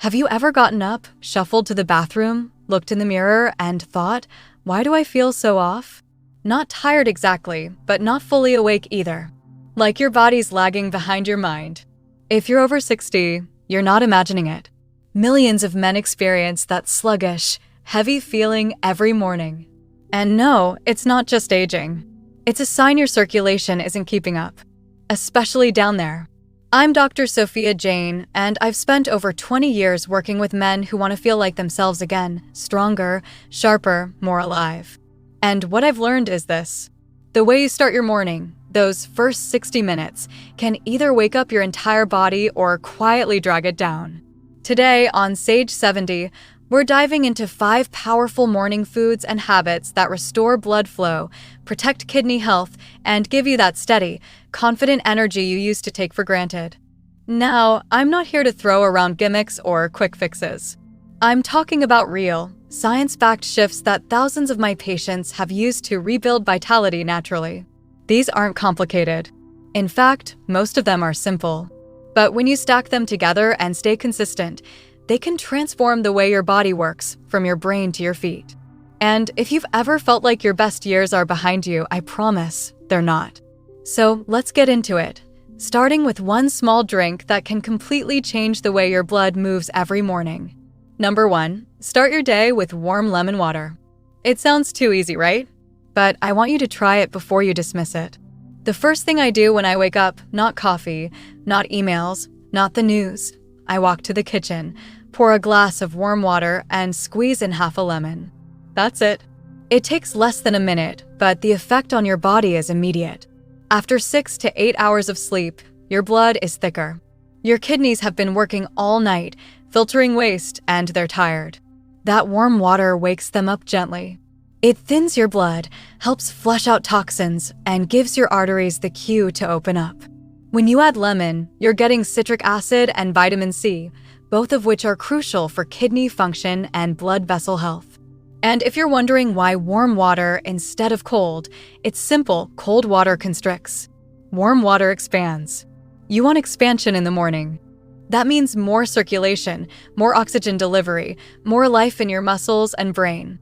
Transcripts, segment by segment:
Have you ever gotten up, shuffled to the bathroom, looked in the mirror, and thought, why do I feel so off? Not tired exactly, but not fully awake either. Like your body's lagging behind your mind. If you're over 60, you're not imagining it. Millions of men experience that sluggish, heavy feeling every morning. And no, it's not just aging. It's a sign your circulation isn't keeping up, especially down there. I'm Dr. Sophia Jain, and I've spent over 20 years working with men who want to feel like themselves again, stronger, sharper, more alive. And what I've learned is this: the way you start your morning, those first 60 minutes, can either wake up your entire body or quietly drag it down. Today on Sage 70, we're diving into 5 powerful morning foods and habits that restore blood flow, protect kidney health, and give you that steady, confident energy you used to take for granted. Now, I'm not here to throw around gimmicks or quick fixes. I'm talking about real, science-backed shifts that thousands of my patients have used to rebuild vitality naturally. These aren't complicated. In fact, most of them are simple. But when you stack them together and stay consistent, they can transform the way your body works, from your brain to your feet. And if you've ever felt like your best years are behind you, I promise they're not. So let's get into it, starting with one small drink that can completely change the way your blood moves every morning. Number 1, start your day with warm lemon water. It sounds too easy, right? But I want you to try it before you dismiss it. The first thing I do when I wake up, not coffee, not emails, not the news. I walk to the kitchen, pour a glass of warm water, and squeeze in half a lemon. That's it. It takes less than a minute, but the effect on your body is immediate. After 6 to 8 hours of sleep, your blood is thicker. Your kidneys have been working all night, filtering waste, and they're tired. That warm water wakes them up gently. It thins your blood, helps flush out toxins, and gives your arteries the cue to open up. When you add lemon, you're getting citric acid and vitamin C, both of which are crucial for kidney function and blood vessel health. And if you're wondering why warm water instead of cold, it's simple: cold water constricts. Warm water expands. You want expansion in the morning. That means more circulation, more oxygen delivery, more life in your muscles and brain.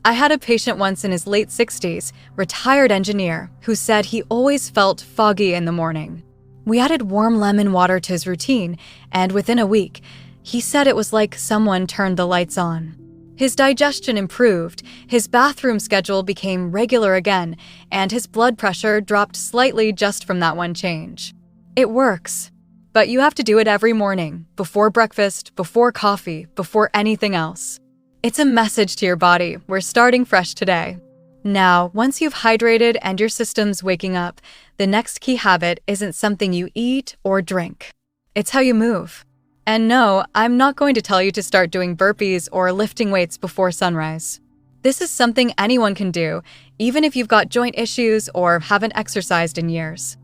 I had a patient once in his late 60s, retired engineer, who said he always felt foggy in the morning. We added warm lemon water to his routine, and within a week, he said it was like someone turned the lights on. His digestion improved, his bathroom schedule became regular again, and his blood pressure dropped slightly just from that one change. It works. But you have to do it every morning, before breakfast, before coffee, before anything else. It's a message to your body: we're starting fresh today. Now, once you've hydrated and your system's waking up, the next key habit isn't something you eat or drink. It's how you move. And no, I'm not going to tell you to start doing burpees or lifting weights before sunrise. This is something anyone can do, even if you've got joint issues or haven't exercised in years.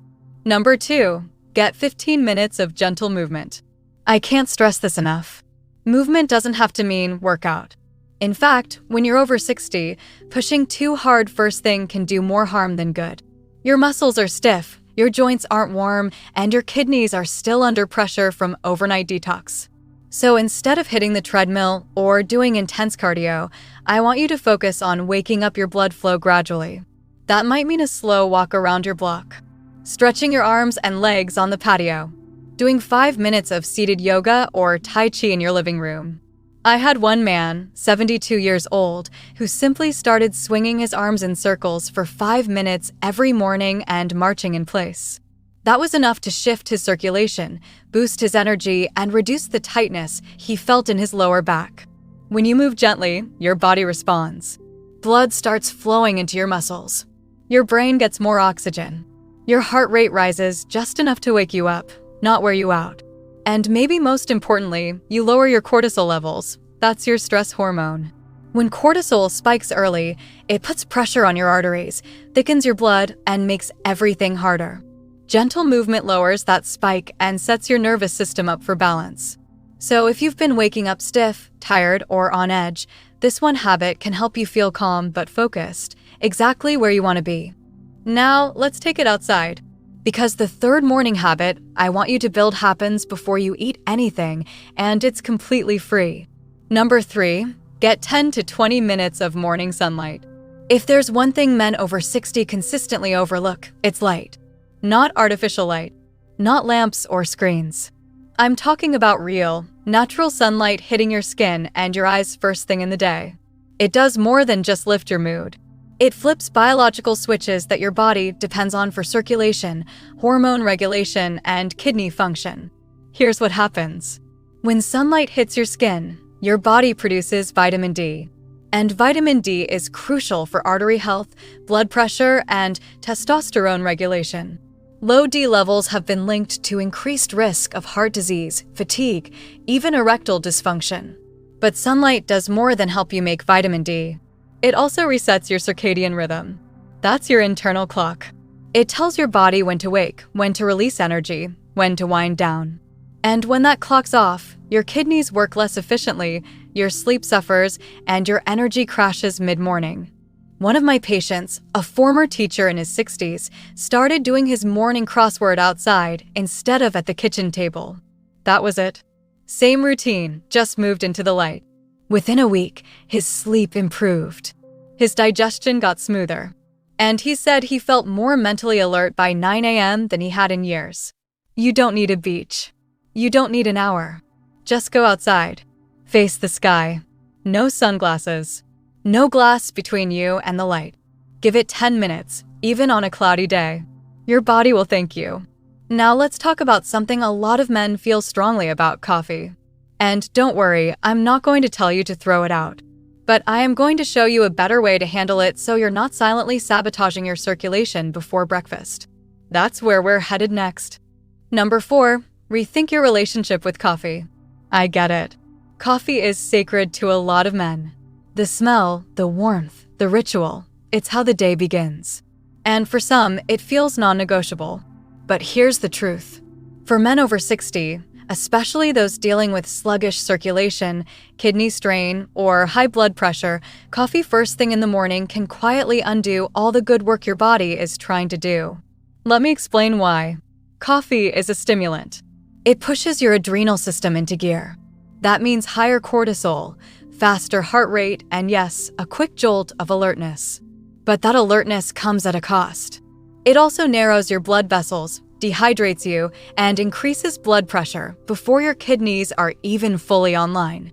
Number 2, get 15 minutes of gentle movement. I can't stress this enough. Movement doesn't have to mean workout. In fact, when you're over 60, pushing too hard first thing can do more harm than good. Your muscles are stiff, your joints aren't warm, and your kidneys are still under pressure from overnight detox. So instead of hitting the treadmill or doing intense cardio, I want you to focus on waking up your blood flow gradually. That might mean a slow walk around your block, stretching your arms and legs on the patio, doing 5 minutes of seated yoga or Tai Chi in your living room. I had one man, 72 years old, who simply started swinging his arms in circles for 5 minutes every morning and marching in place. That was enough to shift his circulation, boost his energy, and reduce the tightness he felt in his lower back. When you move gently, your body responds. Blood starts flowing into your muscles. Your brain gets more oxygen. Your heart rate rises just enough to wake you up, not wear you out. And maybe most importantly, you lower your cortisol levels. That's your stress hormone. When cortisol spikes early, it puts pressure on your arteries, thickens your blood, and makes everything harder. Gentle movement lowers that spike and sets your nervous system up for balance. So if you've been waking up stiff, tired, or on edge, this one habit can help you feel calm but focused, exactly where you want to be. Now, let's take it outside. Because the third morning habit I want you to build happens before you eat anything, and it's completely free. Number 3, get 10 to 20 minutes of morning sunlight. If there's one thing men over 60 consistently overlook, it's light. Not artificial light, not lamps or screens. I'm talking about real, natural sunlight hitting your skin and your eyes first thing in the day. It does more than just lift your mood. It flips biological switches that your body depends on for circulation, hormone regulation, and kidney function. Here's what happens. When sunlight hits your skin, your body produces vitamin D. And vitamin D is crucial for artery health, blood pressure, and testosterone regulation. Low D levels have been linked to increased risk of heart disease, fatigue, even erectile dysfunction. But sunlight does more than help you make vitamin D. It also resets your circadian rhythm. That's your internal clock. It tells your body when to wake, when to release energy, when to wind down. And when that clock's off, your kidneys work less efficiently, your sleep suffers, and your energy crashes mid-morning. One of my patients, a former teacher in his 60s, started doing his morning crossword outside instead of at the kitchen table. That was it. Same routine, just moved into the light. Within a week, his sleep improved. His digestion got smoother. And he said he felt more mentally alert by 9 a.m. than he had in years. You don't need a beach. You don't need an hour. Just go outside. Face the sky. No sunglasses. No glass between you and the light. Give it 10 minutes, even on a cloudy day. Your body will thank you. Now let's talk about something a lot of men feel strongly about: coffee. And don't worry, I'm not going to tell you to throw it out. But I am going to show you a better way to handle it so you're not silently sabotaging your circulation before breakfast. That's where we're headed next. Number 4, rethink your relationship with coffee. I get it. Coffee is sacred to a lot of men. The smell, the warmth, the ritual, it's how the day begins. And for some, it feels non-negotiable. But here's the truth. For men over 60, especially those dealing with sluggish circulation, kidney strain, or high blood pressure, coffee first thing in the morning can quietly undo all the good work your body is trying to do. Let me explain why. Coffee is a stimulant. It pushes your adrenal system into gear. That means higher cortisol, faster heart rate, and yes, a quick jolt of alertness. But that alertness comes at a cost. It also narrows your blood vessels, dehydrates you, and increases blood pressure before your kidneys are even fully online.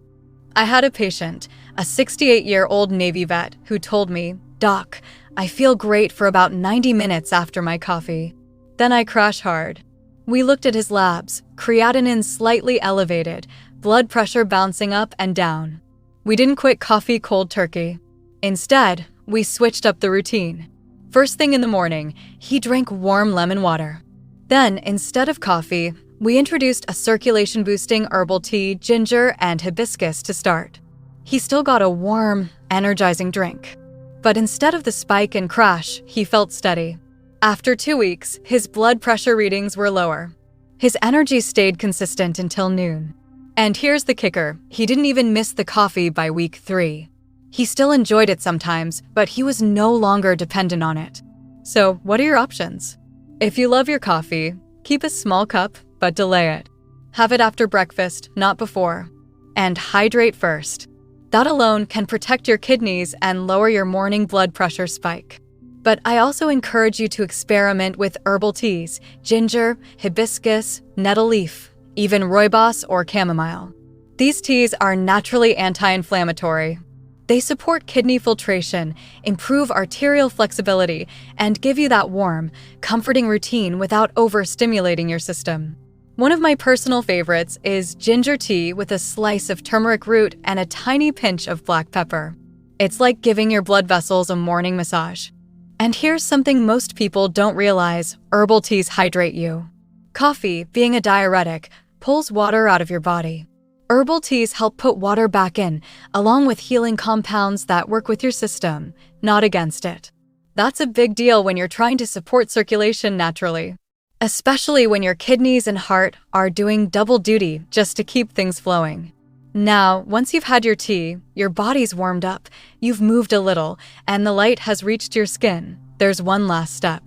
I had a patient, a 68-year-old Navy vet, who told me, "Doc, I feel great for about 90 minutes after my coffee. Then I crash hard." We looked at his labs, creatinine slightly elevated, blood pressure bouncing up and down. We didn't quit coffee cold turkey. Instead, we switched up the routine. First thing in the morning, he drank warm lemon water. Then, instead of coffee, we introduced a circulation-boosting herbal tea, ginger, and hibiscus to start. He still got a warm, energizing drink. But instead of the spike and crash, he felt steady. After 2 weeks, his blood pressure readings were lower. His energy stayed consistent until noon. And here's the kicker, he didn't even miss the coffee by week 3. He still enjoyed it sometimes, but he was no longer dependent on it. So, what are your options? If you love your coffee, keep a small cup, but delay it. Have it after breakfast, not before. And hydrate first. That alone can protect your kidneys and lower your morning blood pressure spike. But I also encourage you to experiment with herbal teas, ginger, hibiscus, nettle leaf, even rooibos or chamomile. These teas are naturally anti-inflammatory. They support kidney filtration, improve arterial flexibility, and give you that warm, comforting routine without overstimulating your system. One of my personal favorites is ginger tea with a slice of turmeric root and a tiny pinch of black pepper. It's like giving your blood vessels a morning massage. And here's something most people don't realize: herbal teas hydrate you. Coffee, being a diuretic, pulls water out of your body. Herbal teas help put water back in, along with healing compounds that work with your system, not against it. That's a big deal when you're trying to support circulation naturally, especially when your kidneys and heart are doing double duty just to keep things flowing. Now, once you've had your tea, your body's warmed up, you've moved a little, and the light has reached your skin, there's one last step.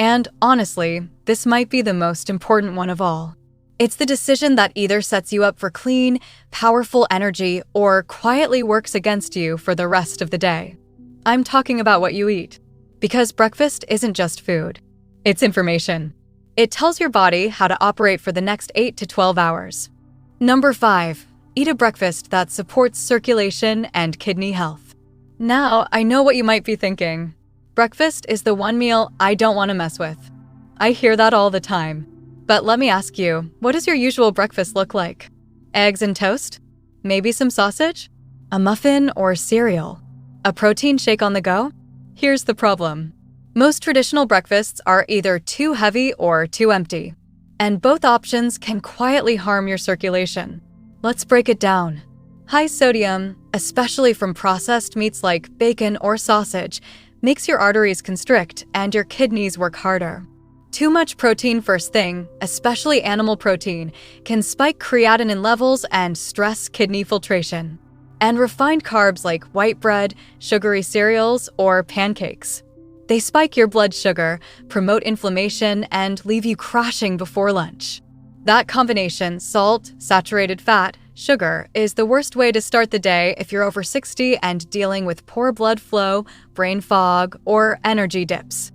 And honestly, this might be the most important one of all. It's the decision that either sets you up for clean, powerful energy or quietly works against you for the rest of the day. I'm talking about what you eat. Because breakfast isn't just food. It's information. It tells your body how to operate for the next 8 to 12 hours. Number 5. Eat a breakfast that supports circulation and kidney health. Now, I know what you might be thinking. Breakfast is the one meal I don't want to mess with. I hear that all the time. But let me ask you, what does your usual breakfast look like? Eggs and toast? Maybe some sausage? A muffin or cereal? A protein shake on the go? Here's the problem. Most traditional breakfasts are either too heavy or too empty. And both options can quietly harm your circulation. Let's break it down. High sodium, especially from processed meats like bacon or sausage, makes your arteries constrict and your kidneys work harder. Too much protein first thing, especially animal protein, can spike creatinine levels and stress kidney filtration. And refined carbs like white bread, sugary cereals, or pancakes. They spike your blood sugar, promote inflammation, and leave you crashing before lunch. That combination, salt, saturated fat, sugar, is the worst way to start the day if you're over 60 and dealing with poor blood flow, brain fog, or energy dips.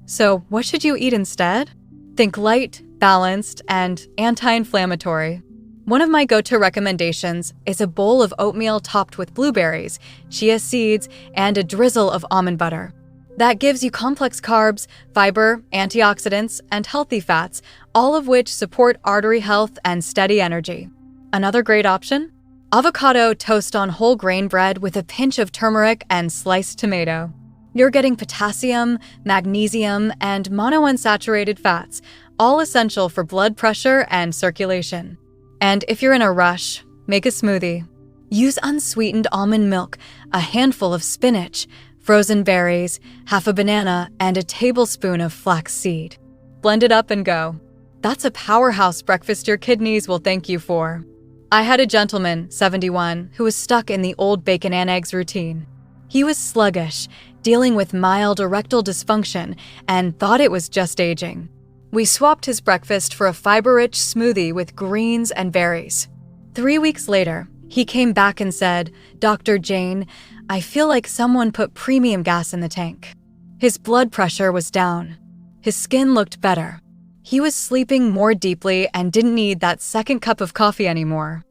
So what should you eat instead? Think light, balanced, and anti-inflammatory. One of my go-to recommendations is a bowl of oatmeal topped with blueberries, chia seeds, and a drizzle of almond butter. That gives you complex carbs, fiber, antioxidants, and healthy fats, all of which support artery health and steady energy. Another great option? Avocado toast on whole grain bread with a pinch of turmeric and sliced tomato. You're getting potassium, magnesium, and monounsaturated fats, all essential for blood pressure and circulation. And if you're in a rush, make a smoothie. Use unsweetened almond milk, a handful of spinach, frozen berries, half a banana, and a tablespoon of flaxseed. Blend it up and go. That's a powerhouse breakfast your kidneys will thank you for. I had a gentleman, 71, who was stuck in the old bacon and eggs routine. He was sluggish, dealing with mild erectile dysfunction, and thought it was just aging. We swapped his breakfast for a fiber-rich smoothie with greens and berries. 3 weeks later, he came back and said, "Dr. Jain, I feel like someone put premium gas in the tank." His blood pressure was down. His skin looked better. He was sleeping more deeply and didn't need that second cup of coffee anymore.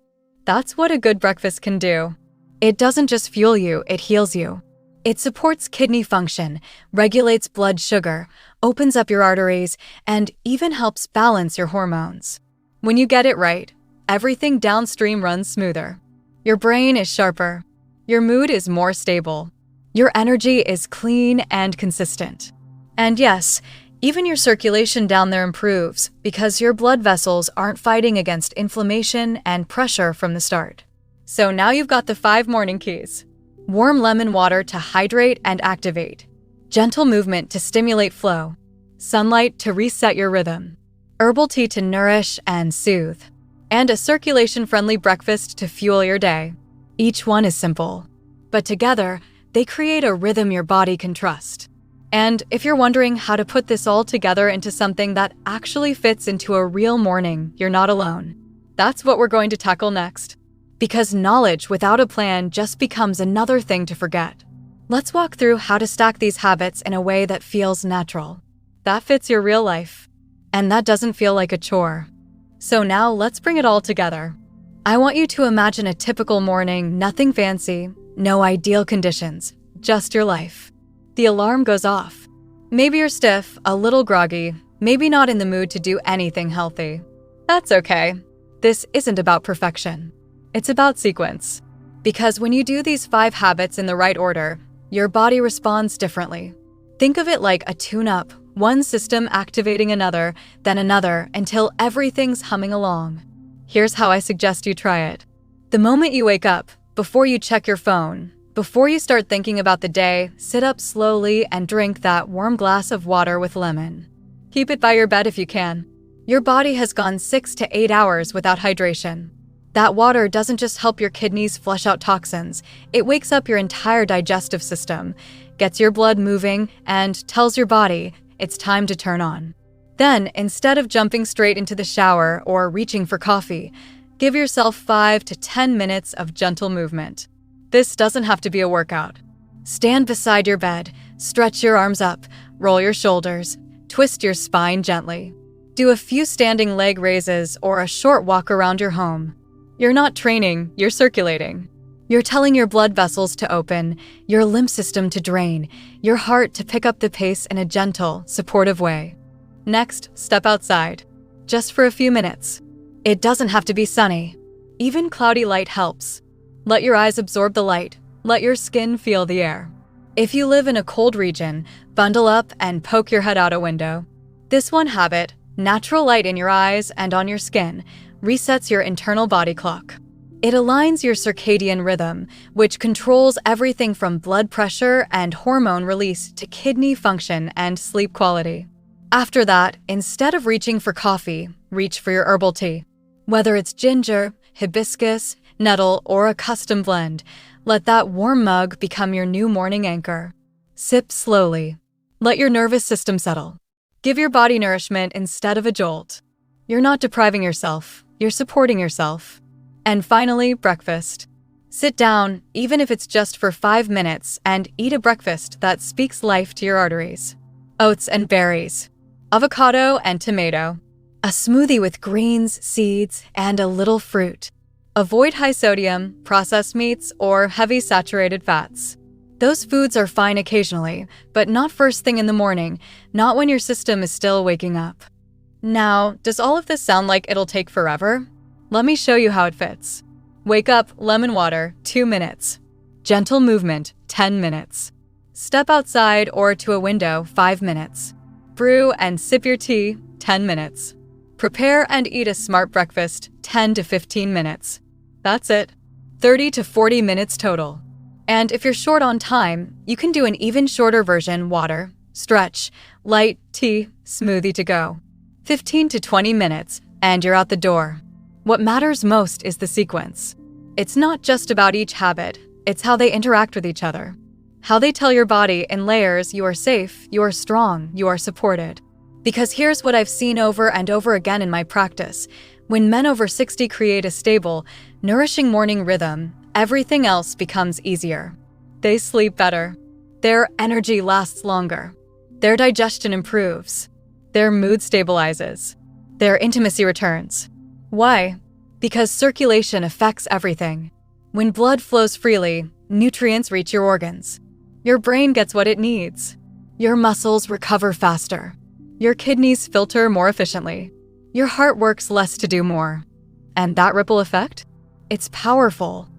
That's what a good breakfast can do. It doesn't just fuel you, it heals you. It supports kidney function, regulates blood sugar, opens up your arteries, and even helps balance your hormones. When you get it right, everything downstream runs smoother. Your brain is sharper. Your mood is more stable. Your energy is clean and consistent. And yes, even your circulation down there improves because your blood vessels aren't fighting against inflammation and pressure from the start. So now you've got the 5 morning keys. Warm lemon water to hydrate and activate. Gentle movement to stimulate flow. Sunlight to reset your rhythm. Herbal tea to nourish and soothe. And a circulation-friendly breakfast to fuel your day. Each one is simple, but together, they create a rhythm your body can trust. And if you're wondering how to put this all together into something that actually fits into a real morning, you're not alone. That's what we're going to tackle next. Because knowledge without a plan just becomes another thing to forget. Let's walk through how to stack these habits in a way that feels natural, that fits your real life, and that doesn't feel like a chore. So now let's bring it all together. I want you to imagine a typical morning, nothing fancy, no ideal conditions, just your life. The alarm goes off. Maybe you're stiff, a little groggy, maybe not in the mood to do anything healthy. That's okay. This isn't about perfection. It's about sequence. Because when you do these 5 habits in the right order, your body responds differently. Think of it like a tune-up, one system activating another, then another, until everything's humming along. Here's how I suggest you try it. The moment you wake up, before you check your phone, before you start thinking about the day, sit up slowly and drink that warm glass of water with lemon. Keep it by your bed if you can. Your body has gone 6 to 8 hours without hydration. That water doesn't just help your kidneys flush out toxins, it wakes up your entire digestive system, gets your blood moving, and tells your body, it's time to turn on. Then, instead of jumping straight into the shower or reaching for coffee, give yourself 5 to 10 minutes of gentle movement. This doesn't have to be a workout. Stand beside your bed, stretch your arms up, roll your shoulders, twist your spine gently. Do a few standing leg raises or a short walk around your home. You're not training, you're circulating. You're telling your blood vessels to open, your lymph system to drain, your heart to pick up the pace in a gentle, supportive way. Next, step outside. Just for a few minutes. It doesn't have to be sunny. Even cloudy light helps. Let your eyes absorb the light. Let your skin feel the air. If you live in a cold region, bundle up and poke your head out a window. This one habit, natural light in your eyes and on your skin, resets your internal body clock. It aligns your circadian rhythm, which controls everything from blood pressure and hormone release to kidney function and sleep quality. After that, instead of reaching for coffee, reach for your herbal tea. Whether it's ginger, hibiscus, nettle, or a custom blend, let that warm mug become your new morning anchor. Sip slowly. Let your nervous system settle. Give your body nourishment instead of a jolt. You're not depriving yourself, you're supporting yourself. And finally, breakfast. Sit down, even if it's just for 5 minutes, and eat a breakfast that speaks life to your arteries. Oats and berries. Avocado and tomato. A smoothie with greens, seeds, and a little fruit. Avoid high sodium, processed meats, or heavy saturated fats. Those foods are fine occasionally, but not first thing in the morning, not when your system is still waking up. Now, does all of this sound like it'll take forever? Let me show you how it fits. Wake up, lemon water, 2 minutes. Gentle movement, 10 minutes. Step outside or to a window, 5 minutes. Brew and sip your tea, 10 minutes. Prepare and eat a smart breakfast, 10 to 15 minutes. That's it. 30 to 40 minutes total. And if you're short on time, you can do an even shorter version, water, stretch, light, tea, smoothie to go. 15 to 20 minutes, and you're out the door. What matters most is the sequence. It's not just about each habit, it's how they interact with each other. How they tell your body in layers you are safe, you are strong, you are supported. Because here's what I've seen over and over again in my practice. When men over 60 create a stable, nourishing morning rhythm, everything else becomes easier. They sleep better. Their energy lasts longer. Their digestion improves. Their mood stabilizes. Their intimacy returns. Why? Because circulation affects everything. When blood flows freely, nutrients reach your organs. Your brain gets what it needs. Your muscles recover faster. Your kidneys filter more efficiently. Your heart works less to do more. And that ripple effect? It's powerful.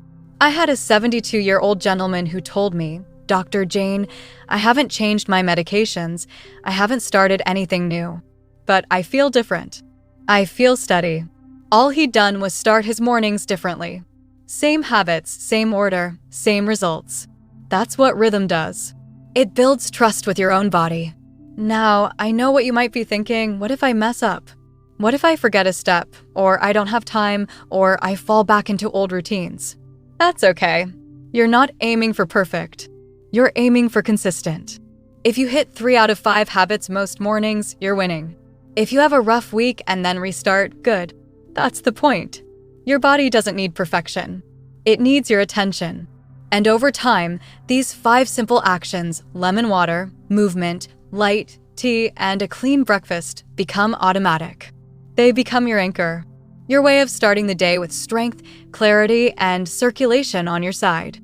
I had a 72-year-old gentleman who told me, "Dr. Jain, I haven't changed my medications. I haven't started anything new. But I feel different. I feel steady." All he'd done was start his mornings differently. Same habits, same order, same results. That's what rhythm does. It builds trust with your own body. Now, I know what you might be thinking, what if I mess up? What if I forget a step, or I don't have time, or I fall back into old routines? That's okay. You're not aiming for perfect. You're aiming for consistent. If you hit 3 out of 5 habits most mornings, you're winning. If you have a rough week and then restart, good. That's the point. Your body doesn't need perfection. It needs your attention. And over time, these 5 simple actions, lemon water, movement, light, tea, and a clean breakfast, become automatic. They become your anchor, your way of starting the day with strength, clarity, and circulation on your side.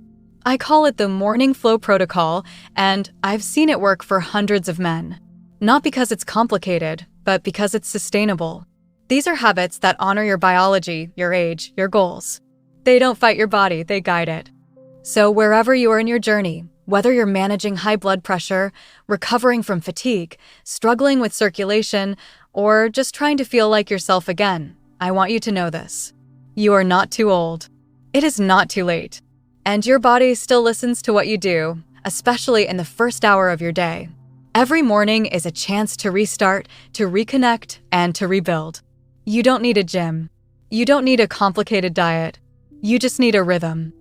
I call it the morning flow protocol, and I've seen it work for hundreds of men. Not because it's complicated, but because it's sustainable. These are habits that honor your biology, your age, your goals. They don't fight your body, they guide it. So wherever you are in your journey, whether you're managing high blood pressure, recovering from fatigue, struggling with circulation, or just trying to feel like yourself again, I want you to know this. You are not too old. It is not too late. And your body still listens to what you do, especially in the first hour of your day. Every morning is a chance to restart, to reconnect, and to rebuild. You don't need a gym. You don't need a complicated diet. You just need a rhythm.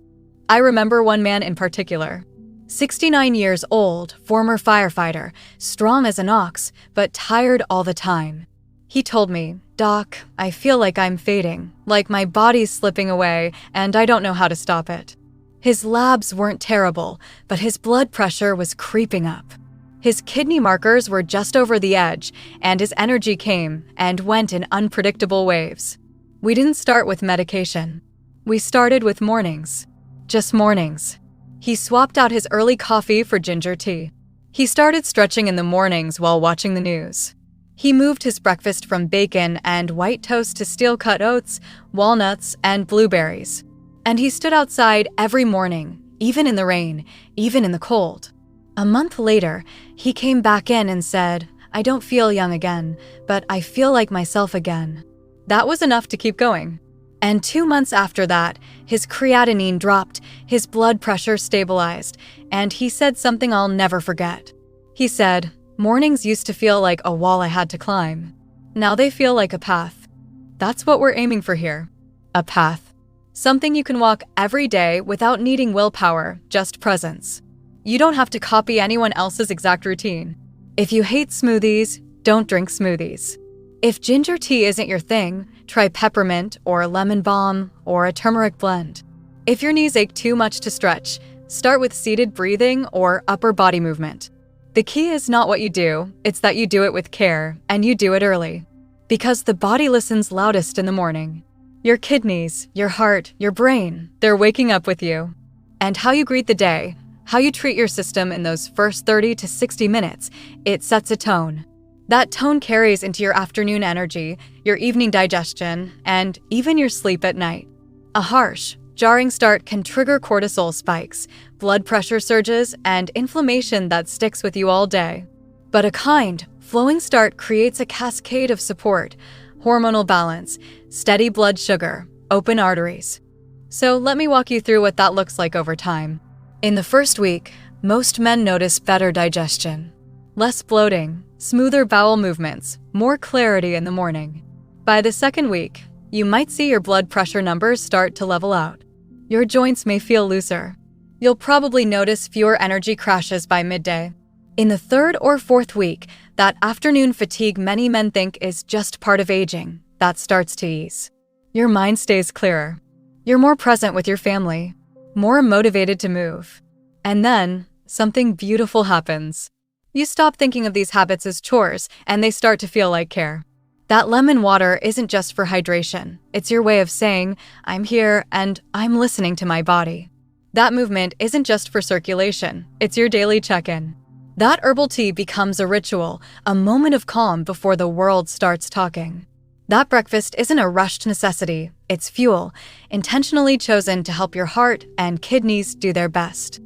I remember one man in particular. 69 years old, former firefighter, strong as an ox, but tired all the time. He told me, "Doc, I feel like I'm fading, like my body's slipping away and I don't know how to stop it." His labs weren't terrible, but his blood pressure was creeping up. His kidney markers were just over the edge, and his energy came and went in unpredictable waves. We didn't start with medication. We started with mornings. Just mornings. He swapped out his early coffee for ginger tea. He started stretching in the mornings while watching the news. He moved his breakfast from bacon and white toast to steel-cut oats, walnuts, and blueberries. And he stood outside every morning, even in the rain, even in the cold. A month later, he came back in and said, "I don't feel young again, but I feel like myself again." That was enough to keep going. And 2 months after that, his creatinine dropped, his blood pressure stabilized, and he said something I'll never forget. He said, "Mornings used to feel like a wall I had to climb. Now they feel like a path." That's what we're aiming for here. A path. Something you can walk every day without needing willpower, just presence. You don't have to copy anyone else's exact routine. If you hate smoothies, don't drink smoothies. If ginger tea isn't your thing, try peppermint or lemon balm or a turmeric blend. If your knees ache too much to stretch, start with seated breathing or upper body movement. The key is not what you do, it's that you do it with care and you do it early. Because the body listens loudest in the morning. Your kidneys, your heart, your brain, they're waking up with you. And how you greet the day, how you treat your system in those first 30 to 60 minutes, it sets a tone. That tone carries into your afternoon energy, your evening digestion, and even your sleep at night. A harsh, jarring start can trigger cortisol spikes, blood pressure surges, and inflammation that sticks with you all day. But a kind, flowing start creates a cascade of support, hormonal balance, steady blood sugar, open arteries. So let me walk you through what that looks like over time. In the first week, most men notice better digestion. Less bloating, smoother bowel movements, more clarity in the morning. By the second week, you might see your blood pressure numbers start to level out. Your joints may feel looser. You'll probably notice fewer energy crashes by midday. In the third or fourth week, that afternoon fatigue many men think is just part of aging, that starts to ease. Your mind stays clearer. You're more present with your family, more motivated to move. And then, something beautiful happens. You stop thinking of these habits as chores, and they start to feel like care. That lemon water isn't just for hydration. It's your way of saying, "I'm here and I'm listening to my body." That movement isn't just for circulation. It's your daily check-in. That herbal tea becomes a ritual, a moment of calm before the world starts talking. That breakfast isn't a rushed necessity. It's fuel, intentionally chosen to help your heart and kidneys do their best.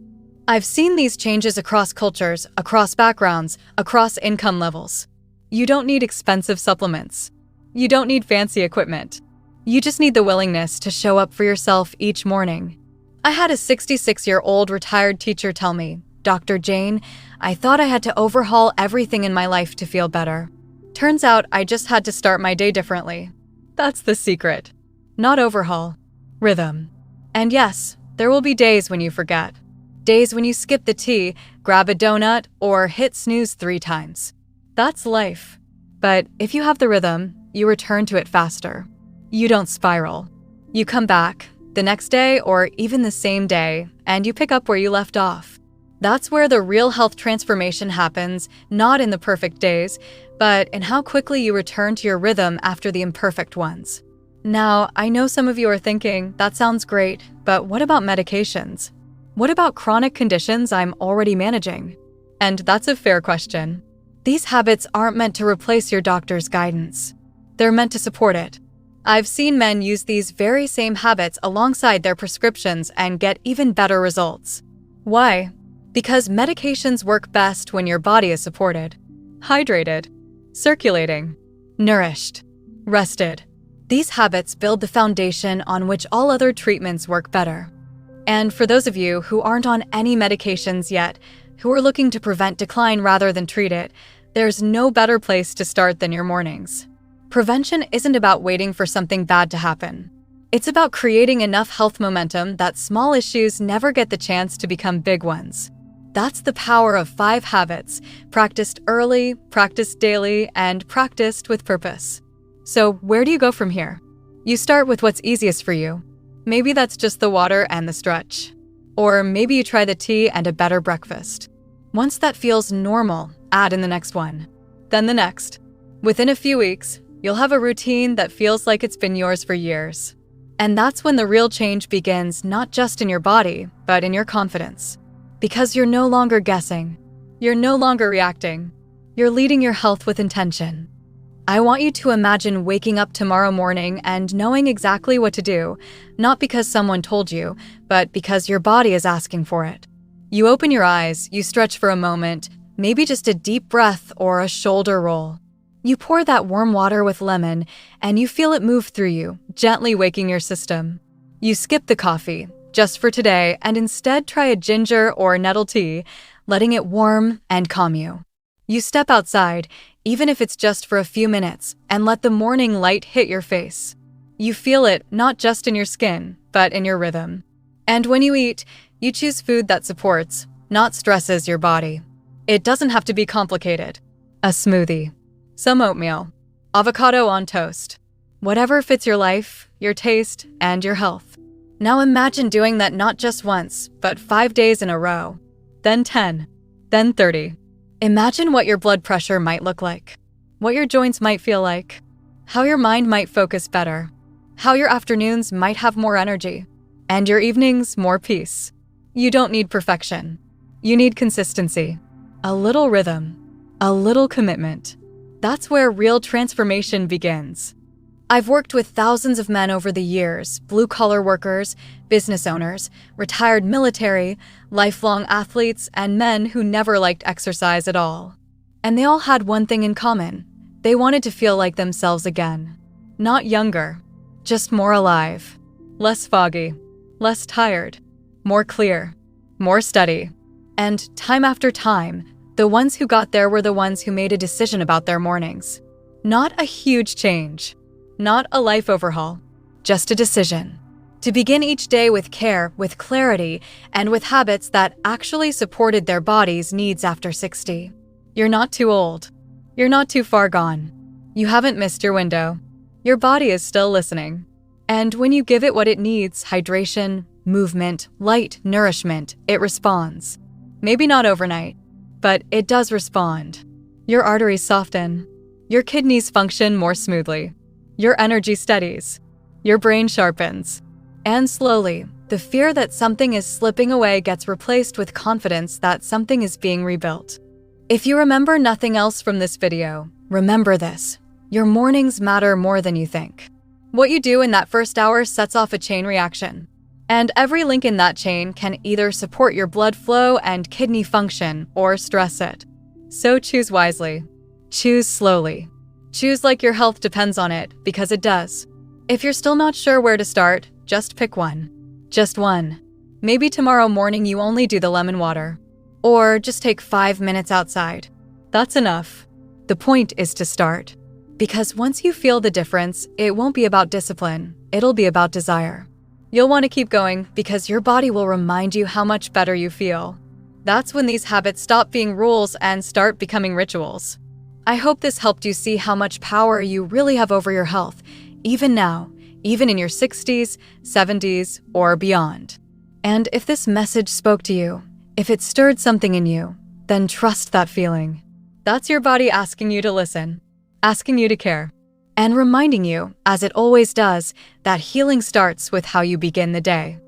I've seen these changes across cultures, across backgrounds, across income levels. You don't need expensive supplements. You don't need fancy equipment. You just need the willingness to show up for yourself each morning. I had a 66-year-old retired teacher tell me, "Dr. Jain, I thought I had to overhaul everything in my life to feel better. Turns out I just had to start my day differently." That's the secret. Not overhaul. Rhythm. And yes, there will be days when you forget. Days when you skip the tea, grab a donut, or hit snooze 3 times. That's life. But if you have the rhythm, you return to it faster. You don't spiral. You come back, the next day or even the same day, and you pick up where you left off. That's where the real health transformation happens, not in the perfect days, but in how quickly you return to your rhythm after the imperfect ones. Now, I know some of you are thinking, that sounds great, but what about medications? What about chronic conditions I'm already managing? And that's a fair question. These habits aren't meant to replace your doctor's guidance. They're meant to support it. I've seen men use these very same habits alongside their prescriptions and get even better results. Why? Because medications work best when your body is supported, hydrated, circulating, nourished, rested. These habits build the foundation on which all other treatments work better. And for those of you who aren't on any medications yet, who are looking to prevent decline rather than treat it, there's no better place to start than your mornings. Prevention isn't about waiting for something bad to happen. It's about creating enough health momentum that small issues never get the chance to become big ones. That's the power of 5 habits, practiced early, practiced daily, and practiced with purpose. So where do you go from here? You start with what's easiest for you. Maybe that's just the water and the stretch. Or maybe you try the tea and a better breakfast. Once that feels normal, add in the next one. Then the next. Within a few weeks, you'll have a routine that feels like it's been yours for years. And that's when the real change begins, not just in your body, but in your confidence. Because you're no longer guessing. You're no longer reacting. You're leading your health with intention. I want you to imagine waking up tomorrow morning and knowing exactly what to do, not because someone told you, but because your body is asking for it. You open your eyes, you stretch for a moment, maybe just a deep breath or a shoulder roll. You pour that warm water with lemon, and you feel it move through you, gently waking your system. You skip the coffee, just for today, and instead try a ginger or nettle tea, letting it warm and calm you. You step outside, even if it's just for a few minutes, and let the morning light hit your face. You feel it not just in your skin, but in your rhythm. And when you eat, you choose food that supports, not stresses your body. It doesn't have to be complicated. A smoothie, some oatmeal, avocado on toast. Whatever fits your life, your taste, and your health. Now imagine doing that not just once, but 5 days in a row. Then 10, then 30. Imagine what your blood pressure might look like, what your joints might feel like, how your mind might focus better, how your afternoons might have more energy, and your evenings more peace. You don't need perfection. You need consistency, a little rhythm, a little commitment. That's where real transformation begins. I've worked with thousands of men over the years, blue-collar workers, business owners, retired military, lifelong athletes, and men who never liked exercise at all. And they all had one thing in common. They wanted to feel like themselves again. Not younger, just more alive. Less foggy, less tired, more clear, more steady. And time after time, the ones who got there were the ones who made a decision about their mornings. Not a huge change. Not a life overhaul, just a decision. To begin each day with care, with clarity, and with habits that actually supported their body's needs after 60. You're not too old. You're not too far gone. You haven't missed your window. Your body is still listening. And when you give it what it needs, hydration, movement, light, nourishment, it responds. Maybe not overnight, but it does respond. Your arteries soften. Your kidneys function more smoothly. Your energy steadies. Your brain sharpens. And slowly, the fear that something is slipping away gets replaced with confidence that something is being rebuilt. If you remember nothing else from this video, remember this. Your mornings matter more than you think. What you do in that first hour sets off a chain reaction. And every link in that chain can either support your blood flow and kidney function or stress it. So choose wisely. Choose slowly. Choose like your health depends on it, because it does. If you're still not sure where to start, just pick one. Just one. Maybe tomorrow morning you only do the lemon water. Or just take 5 minutes outside. That's enough. The point is to start. Because once you feel the difference, it won't be about discipline. It'll be about desire. You'll want to keep going because your body will remind you how much better you feel. That's when these habits stop being rules and start becoming rituals. I hope this helped you see how much power you really have over your health, even now, even in your 60s, 70s, or beyond. And if this message spoke to you, if it stirred something in you, then trust that feeling. That's your body asking you to listen, asking you to care, and reminding you, as it always does, that healing starts with how you begin the day.